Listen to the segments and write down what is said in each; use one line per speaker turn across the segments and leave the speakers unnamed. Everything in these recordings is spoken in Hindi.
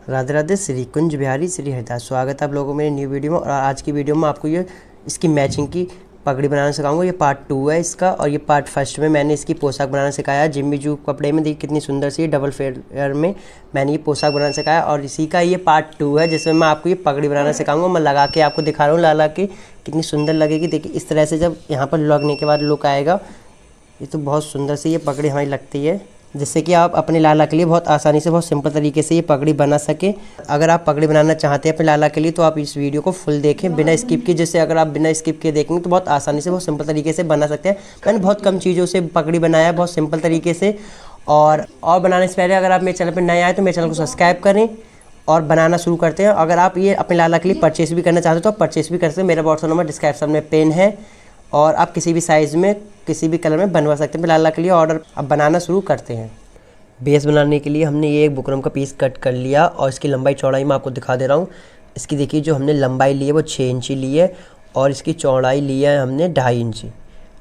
राधे राधे। श्री कुंज बिहारी श्री हरिदास। स्वागत है आप लोगों को मेरी न्यू वीडियो में। और आज की वीडियो में आपको ये इसकी मैचिंग की पगड़ी बनाना सिखाऊंगा। ये पार्ट 2 है इसका, और ये पार्ट 1 में मैंने इसकी पोशाक बनाना सिखाया। जिम्मी जू कपड़े में देखिए कितनी सुंदर सी डबल फेयर में मैंने ये पोशाक बनाना सिखाया, और इसी का ये पार्ट 2 है जिसमें मैं आपको ये पगड़ी बनाना सिखाऊंगा। मैं लगा के आपको दिखा रहा हूँ लाला की कितनी सुंदर लगेगी। देखिए इस तरह से जब यहाँ पर लगने के बाद लुक आएगा। ये तो बहुत सुंदर सी ये पगड़ी हमारी लगती है, जिससे कि आप अपने लाला के लिए बहुत आसानी से बहुत सिंपल तरीके से ये पगड़ी बना सके। अगर आप पगड़ी बनाना चाहते हैं अपने लाला के लिए तो आप इस वीडियो को फुल देखें बिना स्किप किए। जैसे अगर आप बिना स्किप किए देखेंगे तो बहुत आसानी से बहुत सिंपल तरीके से बना सकते हैं। मैंने बहुत कम चीज़ों से पगड़ी बनाया है, बहुत सिंपल तरीके से। और बनाने से पहले अगर आप मेरे चैनल पर नए आए तो मेरे चैनल को सब्सक्राइब करें और बनाना शुरू करते हैं। अगर आप ये अपने लाला के लिए परचेस भी करना चाहते हो तो आप परचेस भी कर सकते हैं। मेरा व्हाट्सएप नंबर डिस्क्रिप्शन में पेन है, और आप किसी भी साइज़ में किसी भी कलर में बनवा सकते हैं। लाला के लिए ऑर्डर अब बनाना शुरू करते हैं। बेस बनाने के लिए हमने ये एक बुकरम का पीस कट कर लिया, और इसकी लंबाई चौड़ाई मैं आपको दिखा दे रहा हूँ। इसकी देखिए जो हमने लंबाई ली है वो 6 इंची ली है, और इसकी चौड़ाई ली है हमने 2.5 इंची।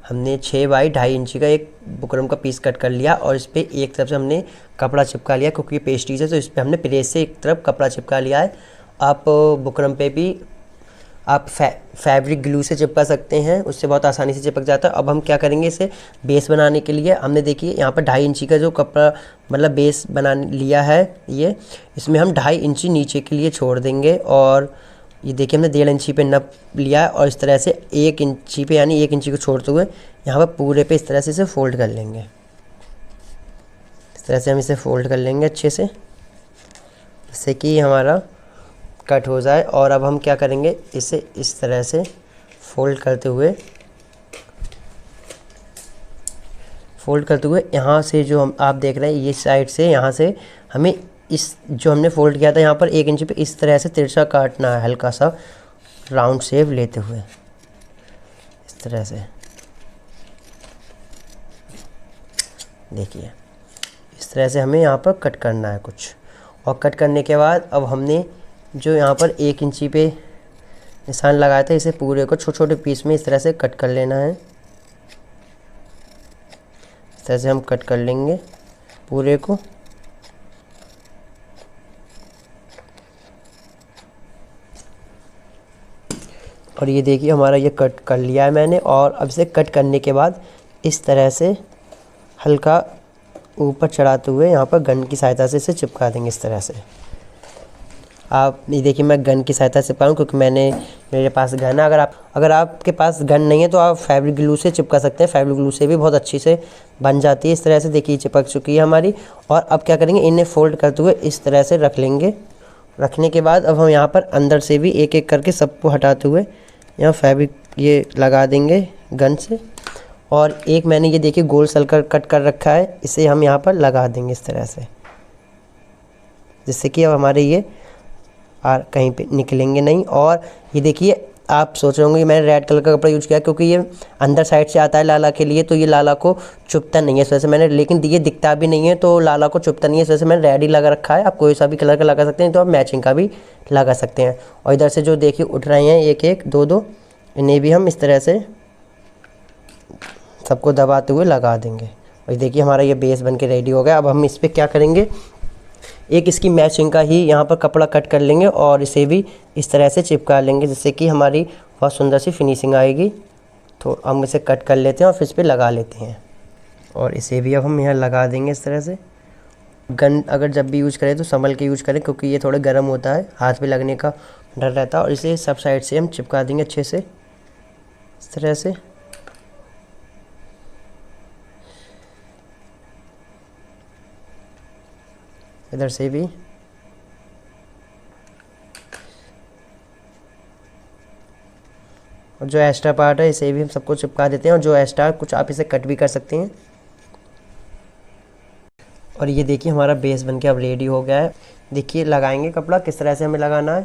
हमने 6 बाई 2.5 इंची का एक बुकरम का पीस कट कर लिया, और इस पर एक तरफ से हमने कपड़ा चिपका लिया, क्योंकि ये पेस्टीज है तो इस पर हमने प्रेस से एक तरफ कपड़ा चिपका लिया है। आप बुकरम पे भी आप फैब्रिक ग्लू से चिपका सकते हैं, उससे बहुत आसानी से चिपक जाता है। अब हम क्या करेंगे, इसे बेस बनाने के लिए हमने देखिए यहाँ पर 2.5 इंची का जो कपड़ा मतलब बेस बना लिया है ये, इसमें हम 2.5 इंची नीचे के लिए छोड़ देंगे। और ये देखिए हमने 1.5 इंची पे नप लिया है, और इस तरह से 1 इंची पे यानी 1 इंची को छोड़ते हुए यहाँ पर पूरे पे इस तरह से इसे फोल्ड कर लेंगे। इस तरह से हम इसे फोल्ड कर लेंगे अच्छे से, जिससे कि हमारा कट हो जाए। और अब हम क्या करेंगे, इसे इस तरह से फोल्ड करते हुए यहाँ से जो हम आप देख रहे हैं ये साइड से, यहाँ से हमें इस जो हमने फोल्ड किया था यहाँ पर 1 इंच पे इस तरह से तिरछा काटना है, हल्का सा राउंड शेप लेते हुए इस तरह से। देखिए इस तरह से हमें यहाँ पर कट करना है कुछ। और कट करने के बाद अब हमने जो यहाँ पर 1 इंची पे निशान लगाया था, इसे पूरे को छोटे छोटे पीस में इस तरह से कट कर लेना है। इस तरह से हम कट कर लेंगे पूरे को। और ये देखिए हमारा ये कट कर लिया है मैंने। और अब इसे कट करने के बाद इस तरह से हल्का ऊपर चढ़ाते हुए यहाँ पर गन की सहायता से इसे चिपका देंगे इस तरह से। आप ये देखिए मैं गन की सहायता से पाऊँ, क्योंकि मेरे पास गन है। अगर आपके पास गन नहीं है तो आप फैब्रिक ग्लू से चिपका सकते हैं। फैब्रिक ग्लू से भी बहुत अच्छी से बन जाती है। इस तरह से देखिए चिपक चुकी है हमारी। और अब क्या करेंगे, इन्हें फोल्ड करते हुए इस तरह से रख लेंगे। रखने के बाद अब हम यहाँ पर अंदर से भी एक एक करके सबको हटाते हुए यहाँ फैब्रिक ये लगा देंगे गन से। और एक मैंने ये देखिए गोल सर्कल कट कर रखा है, इसे हम यहाँ पर लगा देंगे इस तरह से, जिससे कि अब हमारे ये कहीं पे निकलेंगे नहीं। और ये देखिए आप सोच रहे होंगे मैंने रेड कलर का कपड़ा यूज़ किया, क्योंकि ये अंदर साइड से आता है लाला के लिए, तो ये लाला को चुभता नहीं है इस वजह से मैंने। लेकिन ये दिखता भी नहीं है तो लाला को चुभता नहीं है, इस वजह से मैंने रेड ही लगा रखा है। आप कोई सा भी कलर का लगा सकते हैं, तो आप मैचिंग का भी लगा सकते हैं। और इधर से जो देखिए उठ रहे हैं एक एक दो दो, इन्हें भी हम इस तरह से सबको दबाते हुए लगा देंगे। और देखिए हमारा ये बेस बन के रेडी हो गया। अब हम इस पर क्या करेंगे, एक इसकी मैचिंग का ही यहाँ पर कपड़ा कट कर लेंगे और इसे भी इस तरह से चिपका लेंगे, जिससे कि हमारी बहुत सुंदर सी फिनिशिंग आएगी। तो हम इसे कट कर लेते हैं और फिर इस पर लगा लेते हैं। और इसे भी अब हम यहाँ लगा देंगे इस तरह से। गन अगर जब भी यूज़ करें तो संभल के यूज़ करें, क्योंकि ये थोड़ा गर्म होता है, हाथ पे लगने का डर रहता है। और इसे सब साइड से हम चिपका देंगे अच्छे से इस तरह से। इधर से भी और जो एक्स्ट्रा पार्ट है इसे भी हम सबको चिपका देते हैं। और जो एक्स्ट्रा कुछ आप इसे कट भी कर सकते हैं। और ये देखिए हमारा बेस बनके अब रेडी हो गया है। देखिए लगाएंगे कपड़ा किस तरह से हमें लगाना है।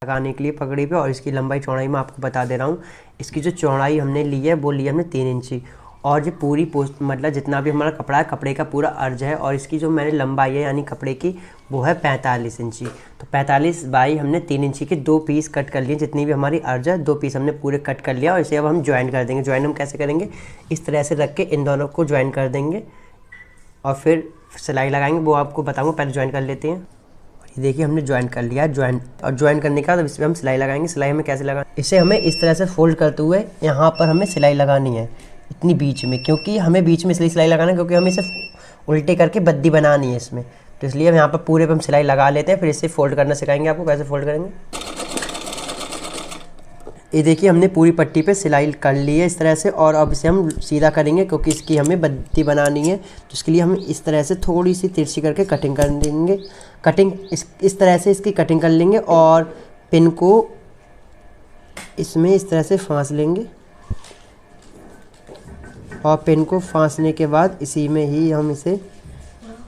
लगाने के लिए पगड़ी पे, और इसकी लंबाई चौड़ाई मैं आपको बता दे रहा हूँ। इसकी जो चौड़ाई हमने ली है वो ली है हमने 3 इंची। और जो पूरी पोस्ट मतलब जितना भी हमारा कपड़ा है, कपड़े का पूरा अर्ज है। और इसकी जो मैंने लंबाई है यानी कपड़े की वो है 45 इंची। तो 45 बाई हमने 3 इंची के 2 पीस कट कर लिए। जितनी भी हमारी अर्ज है 2 पीस हमने पूरे कट कर लिया। और इसे अब हम ज्वाइन कर देंगे। ज्वाइन हम कैसे करेंगे, इस तरह से रख के इन दोनों को ज्वाइन कर देंगे और फिर सिलाई लगाएंगे, वो आपको बताऊँगा। पहले ज्वाइन कर लेते हैं। ये देखिए हमने ज्वाइन कर लिया है। ज्वाइन करने के बाद अब इसमें हम सिलाई लगाएंगे। सिलाई हमें कैसे लगाएं, इसे हमें इस तरह से फोल्ड करते हुए यहाँ पर हमें सिलाई लगानी है इतनी बीच में, क्योंकि हमें बीच में इसलिए सिलाई लगाना है क्योंकि हमें इसे उल्टे करके बद्दी बनानी है इसमें। तो इसलिए हम यहाँ पर पूरे पे हम सिलाई लगा लेते हैं, फिर इसे फोल्ड करना सिखाएंगे आपको कैसे फोल्ड करेंगे। ये देखिए हमने पूरी पट्टी पे सिलाई कर ली है इस तरह से, और अब इसे हम सीधा करेंगे क्योंकि इसकी हमें बत्ती बनानी है। तो इसके लिए हम इस तरह से थोड़ी सी तिरछी करके कटिंग कर देंगे। कटिंग इस तरह से इसकी कटिंग कर लेंगे और पिन को इसमें इस तरह से फांस लेंगे, और पिन को फांसने के बाद इसी में ही हम इसे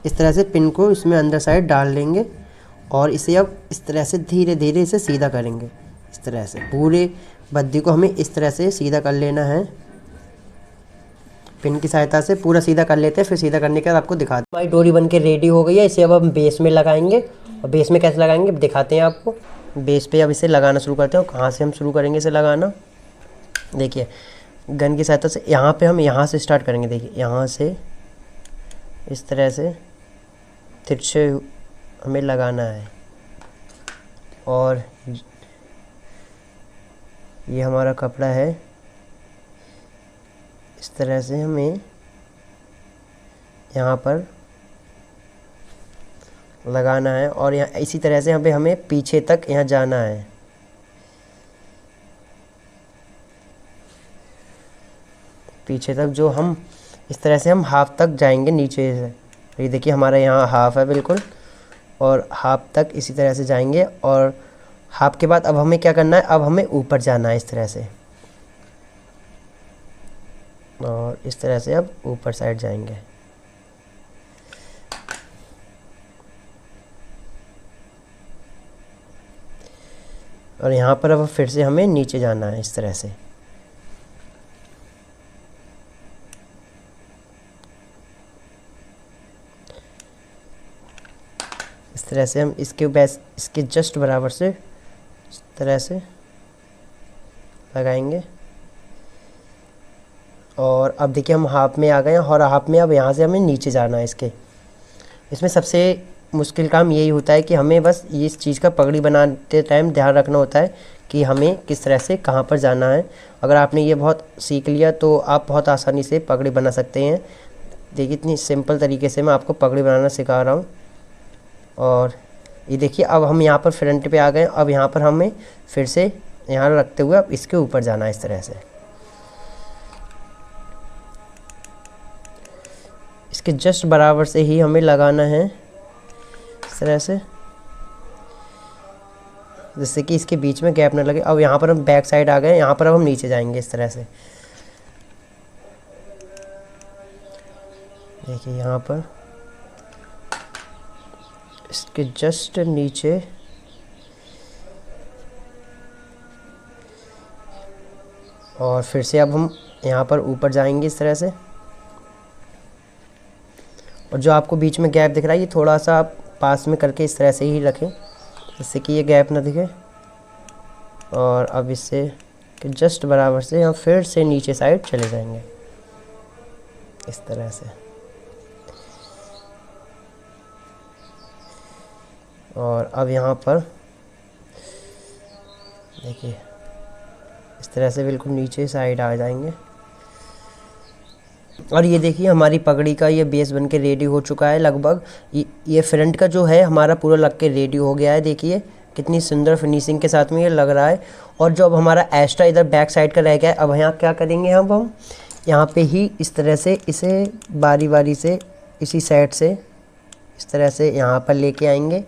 इस तरह से पिन को इसमें अंदर साइड डाल लेंगे, और इसे अब इस तरह से धीरे धीरे इसे सीधा करेंगे। इस तरह से पूरे बद्दी को हमें इस तरह से सीधा कर लेना है। पिन की सहायता से पूरा सीधा कर लेते हैं, फिर सीधा करने के बाद आपको दिखाते हैं। हमारी डोरी बन के रेडी हो गई है। इसे अब हम बेस में लगाएंगे, और बेस में कैसे लगाएंगे दिखाते हैं आपको। बेस पे अब इसे लगाना शुरू करते हैं। कहाँ से हम शुरू करेंगे इसे लगाना, देखिए गन की सहायता से यहाँ पे हम यहाँ से स्टार्ट करेंगे। देखिए यहाँ से इस तरह से तिरछे हमें लगाना है, और ये हमारा कपड़ा है। इस तरह से हमें यहाँ पर लगाना है, और यहाँ इसी तरह से हमें पीछे तक यहाँ जाना है। पीछे तक जो हम इस तरह से हम हाफ तक जाएंगे नीचे से। ये देखिए हमारा यहाँ हाफ है बिल्कुल, और हाफ तक इसी तरह से जाएंगे, और हाफ के बाद अब हमें क्या करना है, अब हमें ऊपर जाना है इस तरह से, और इस तरह से अब ऊपर साइड जाएंगे। और यहाँ पर अब फिर से हमें नीचे जाना है इस तरह से। इस तरह से हम इसके जस्ट बराबर से इस तरह से लगाएंगे। और अब देखिए हम हाफ में आ गए हैं, और हाफ में अब यहाँ से हमें नीचे जाना है इसके। इसमें सबसे मुश्किल काम यही होता है कि हमें बस इस चीज़ का पगड़ी बनाते टाइम ध्यान रखना होता है कि हमें किस तरह से कहाँ पर जाना है। अगर आपने ये बहुत सीख लिया तो आप बहुत आसानी से पगड़ी बना सकते हैं। देखिए इतनी सिंपल तरीके से मैं आपको पगड़ी बनाना सिखा रहा हूँ। और ये देखिए अब हम यहाँ पर फ्रंट पे आ गए। अब यहाँ पर हमें फिर से यहाँ रखते हुए अब इसके ऊपर जाना है इस तरह से। इसके जस्ट बराबर से ही हमें लगाना है इस तरह से, जिससे कि इसके बीच में गैप ना लगे। अब यहाँ पर हम बैक साइड आ गए। यहाँ पर अब हम नीचे जाएंगे इस तरह से। देखिए यहाँ पर इसके जस्ट नीचे और फिर से अब हम यहाँ पर ऊपर जाएंगे इस तरह से। और जो आपको बीच में गैप दिख रहा है ये थोड़ा सा आप पास में करके इस तरह से ही रखें, जिससे कि ये गैप ना दिखे। और अब इससे जस्ट बराबर से हम फिर से नीचे साइड चले जाएंगे इस तरह से। और अब यहाँ पर देखिए इस तरह से बिल्कुल नीचे साइड आ जाएंगे। और ये देखिए हमारी पगड़ी का ये बेस बन के रेडी हो चुका है लगभग। ये फ्रंट का जो है हमारा पूरा लग के रेडी हो गया है। देखिए कितनी सुंदर फिनिशिंग के साथ में ये लग रहा है। और जो अब हमारा एक्स्ट्रा इधर बैक साइड का रह गया है, अब यहाँ क्या करेंगे हम यहाँ पे ही इस तरह से इसे बारी बारी से इसी साइड से इस तरह से यहाँ पर लेके आएंगे,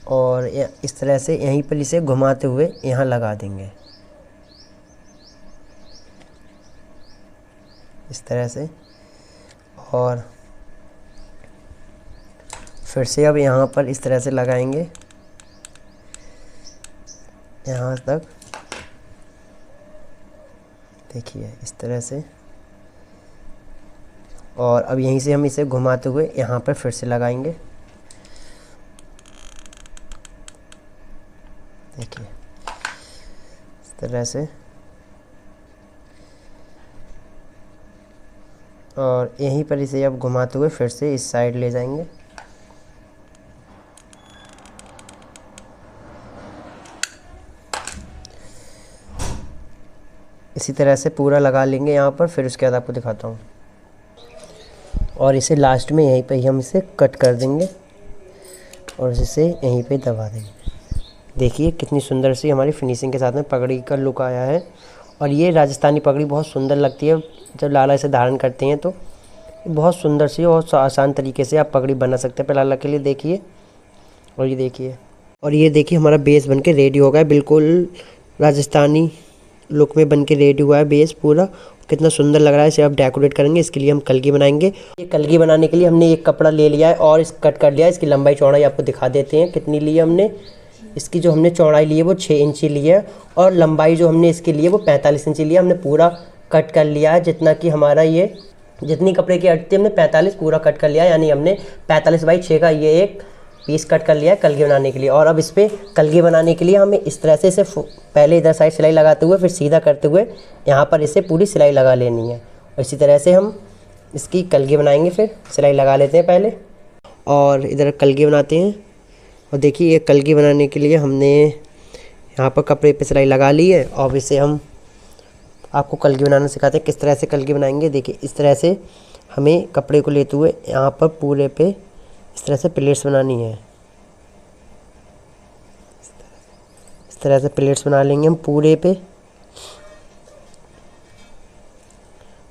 और इस तरह से यहीं पर इसे घुमाते हुए यहाँ लगा देंगे इस तरह से। और फिर से अब यहाँ पर इस तरह से लगाएंगे यहाँ तक। देखिए इस तरह से। और अब यहीं से हम इसे घुमाते हुए यहाँ पर फिर से लगाएंगे। देखिए इस तरह से। और यहीं पर इसे अब घुमाते हुए फिर से इस साइड ले जाएंगे। इसी तरह से पूरा लगा लेंगे यहाँ पर, फिर उसके बाद आपको दिखाता हूँ। और इसे लास्ट में यहीं पे ही हम इसे कट कर देंगे और इसे यहीं पे दबा देंगे। देखिए कितनी सुंदर सी हमारी फिनिशिंग के साथ में पगड़ी का लुक आया है। और ये राजस्थानी पगड़ी बहुत सुंदर लगती है जब लाला इसे धारण करते हैं, तो बहुत सुंदर सी और आसान तरीके से आप पगड़ी बना सकते हैं लाला के लिए। देखिए और ये देखिए, और ये देखिए हमारा बेस बनके रेडी हो गया, बिल्कुल राजस्थानी लुक में बनके रेडी हुआ है बेस पूरा। कितना सुंदर लग रहा है। इसे अब डेकोरेट करेंगे, इसके लिए हम कलगी बनाएंगे। ये कलगी बनाने के लिए हमने एक कपड़ा ले लिया है और इस कट कर लिया है। इसकी लंबाई चौड़ाई आपको दिखा देते हैं कितनी ली है हमने। इसकी जो हमने चौड़ाई ली है वो 6 इंची ली है और लंबाई जो हमने इसके लिए वो 45 इंची ली है। हमने पूरा कट कर लिया है, जितना कि हमारा ये जितनी कपड़े की अटती हमने 45 पूरा कट कर लिया है, यानी हमने 45/6 का ये एक पीस कट कर लिया है कलगी बनाने के लिए। और अब इस पर कलगी बनाने के लिए हमें इस तरह से इसे पहले इधर साइड सिलाई लगाते हुए फिर सीधा करते हुए यहाँ पर इसे पूरी सिलाई लगा लेनी है। और इसी तरह से हम इसकी कलगी बनाएंगे। फिर सिलाई लगा लेते हैं पहले और इधर कलगी बनाते हैं। और देखिए ये कलगी बनाने के लिए हमने यहाँ पर कपड़े पे सिलाई लगा ली है। और इसे हम आपको कलगी बनाना सिखाते हैं किस तरह से कलगी बनाएंगे। देखिए इस तरह से हमें कपड़े को लेते हुए यहाँ पर पूरे पे इस तरह से प्लेट्स बनानी है। इस तरह से प्लेट्स बना लेंगे हम पूरे पे,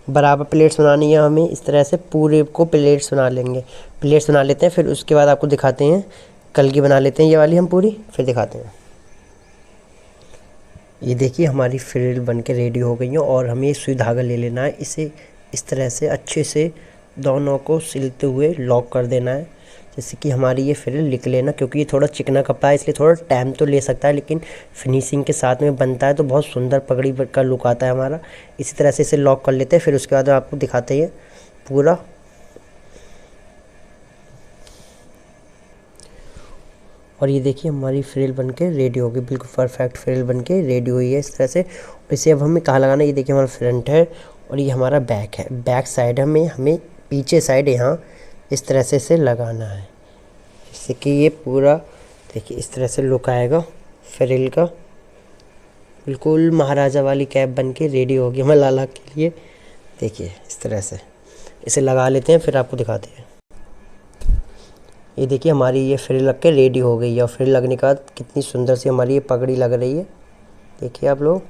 बराबर प्लेट्स बनानी है हमें। इस तरह से पूरे को प्लेट्स बना लेंगे। प्लेट्स बना लेते हैं, फिर उसके बाद आपको दिखाते हैं कलगी बना लेते हैं ये वाली हम पूरी, फिर दिखाते हैं। ये देखिए हमारी फ्रिल बन के रेडी हो गई है और हमें सुई धागा ले लेना है। इसे इस तरह से अच्छे से दोनों को सिलते हुए लॉक कर देना है, जैसे कि हमारी ये फ्रिल निकले ना। क्योंकि ये थोड़ा चिकना कपड़ा है इसलिए थोड़ा टाइम तो ले सकता है, लेकिन फिनिशिंग के साथ में बनता है तो बहुत सुंदर पगड़ी का लुक आता है हमारा। इसी तरह से इसे लॉक कर लेते हैं, फिर उसके बाद आपको दिखाते हैं पूरा। और ये देखिए हमारी फ्रिल बनके रेडी हो गई, बिल्कुल परफेक्ट फ्रिल बनके रेडी हुई है इस तरह से। इसे अब हमें कहाँ लगाना है, ये देखिए हमारा फ्रंट है और ये हमारा बैक है। बैक साइड हमें पीछे साइड यहाँ इस तरह से इसे लगाना है, जिससे कि ये पूरा देखिए इस तरह से लुक आएगा फ्रिल का। बिल्कुल महाराजा वाली कैप बनके रेडी होगी हमारे लाला के लिए। देखिए इस तरह से इसे लगा लेते हैं, फिर आपको दिखाते हैं। ये देखिए हमारी ये फ्रिल लग के रेडी हो गई है। और फ्रिल लगने के बाद कितनी सुंदर सी हमारी ये पगड़ी लग रही है। देखिए आप लोग,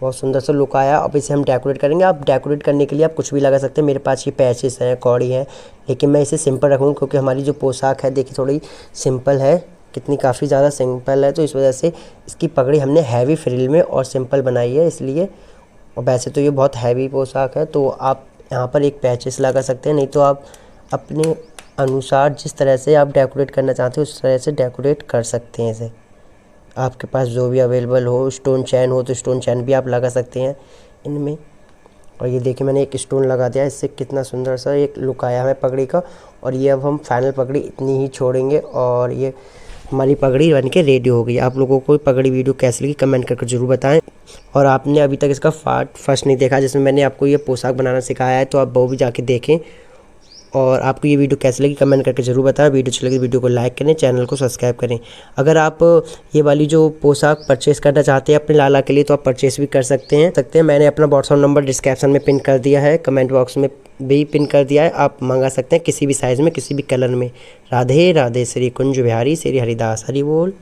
बहुत सुंदर सा लुक आया। अब इसे हम डेकोरेट करेंगे। आप डेकोरेट करने के लिए आप कुछ भी लगा सकते हैं। मेरे पास ये पैचेस हैं, कौड़ी हैं, लेकिन मैं इसे सिंपल रखूँगा क्योंकि हमारी जो पोशाक है देखिए थोड़ी सिंपल है, कितनी काफ़ी ज़्यादा सिंपल है। तो इस वजह से इसकी पगड़ी हमने हैवी फ्रिल में और सिंपल बनाई है इसलिए। और वैसे तो ये बहुत हैवी पोशाक है, तो आप यहाँ पर एक पैचेस लगा सकते हैं, नहीं तो आप अपने अनुसार जिस तरह से आप डेकोरेट करना चाहते हो उस तरह से डेकोरेट कर सकते हैं इसे। आपके पास जो भी अवेलेबल हो, स्टोन चैन हो तो स्टोन चैन भी आप लगा सकते हैं इनमें। और ये देखिए मैंने एक स्टोन लगा दिया, इससे कितना सुंदर सा एक लुक आया है पगड़ी का। और ये अब हम फाइनल पगड़ी इतनी ही छोड़ेंगे और ये हमारी पगड़ी बन के रेडी हो गई। आप लोगों को पगड़ी वीडियो कैसी लगी कमेंट करके ज़रूर बताएं। और आपने अभी तक इसका पार्ट फर्स्ट नहीं देखा जिसमें मैंने आपको ये पोशाक बनाना सिखाया है, तो आप वो भी जाके देखें। और आपको ये वीडियो कैसी लगी कमेंट करके ज़रूर बताएं। वीडियो अच्छी लगी वीडियो को लाइक करें, चैनल को सब्सक्राइब करें। अगर आप ये वाली जो पोशाक परचेज़ करना चाहते हैं अपने लाला के लिए तो आप परचेज़ भी कर सकते हैं। मैंने अपना व्हाट्सएप नंबर डिस्क्रिप्शन में पिन कर दिया है, कमेंट बॉक्स में भी पिन कर दिया है। आप मंगा सकते हैं किसी भी साइज़ में, किसी भी कलर में। राधे राधे। श्री कुंज बिहारी, श्री हरिदास, हरि बोल।